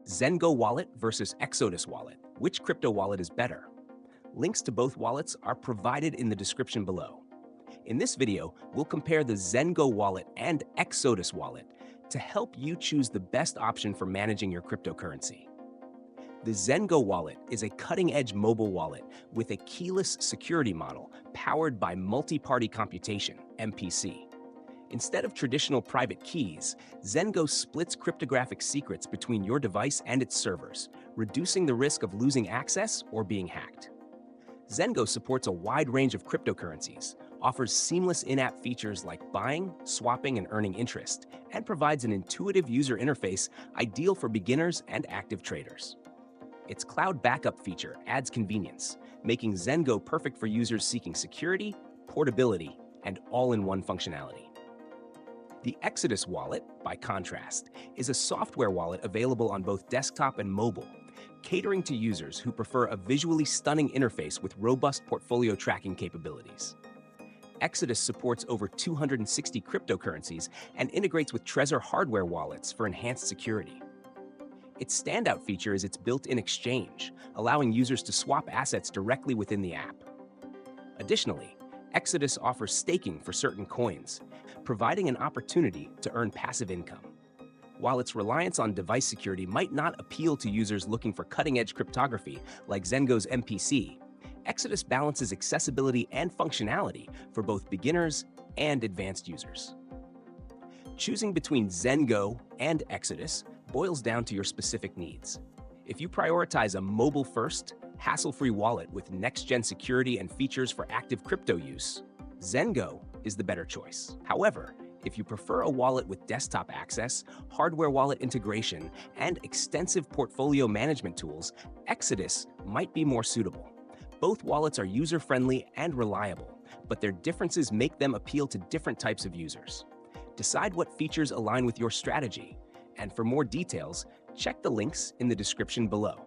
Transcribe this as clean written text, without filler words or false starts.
ZenGo wallet versus Exodus wallet. Which crypto wallet is better? Links to both wallets are provided in the description below. In this video, we'll compare the ZenGo wallet and Exodus wallet to help you choose the best option for managing your cryptocurrency. The ZenGo wallet is a cutting-edge mobile wallet with a keyless security model powered by multi-party computation, MPC. Instead of traditional private keys, ZenGo splits cryptographic secrets between your device and its servers, reducing the risk of losing access or being hacked. ZenGo supports a wide range of cryptocurrencies, offers seamless in-app features like buying, swapping, and earning interest, and provides an intuitive user interface ideal for beginners and active traders. Its cloud backup feature adds convenience, making ZenGo perfect for users seeking security, portability, and all-in-one functionality. The Exodus wallet, by contrast, is a software wallet available on both desktop and mobile, catering to users who prefer a visually stunning interface with robust portfolio tracking capabilities. Exodus supports over 260 cryptocurrencies and integrates with Trezor hardware wallets for enhanced security. Its standout feature is its built-in exchange, allowing users to swap assets directly within the app. Additionally, Exodus offers staking for certain coins, providing an opportunity to earn passive income. While its reliance on device security might not appeal to users looking for cutting-edge cryptography like ZenGo's MPC, Exodus balances accessibility and functionality for both beginners and advanced users. Choosing between ZenGo and Exodus boils down to your specific needs. If you prioritize a mobile-first, hassle-free wallet with next-gen security and features for active crypto use, ZenGo is the better choice. However, if you prefer a wallet with desktop access, hardware wallet integration, and extensive portfolio management tools, Exodus might be more suitable. Both wallets are user-friendly and reliable, but their differences make them appeal to different types of users. Decide what features align with your strategy, and for more details, check the links in the description below.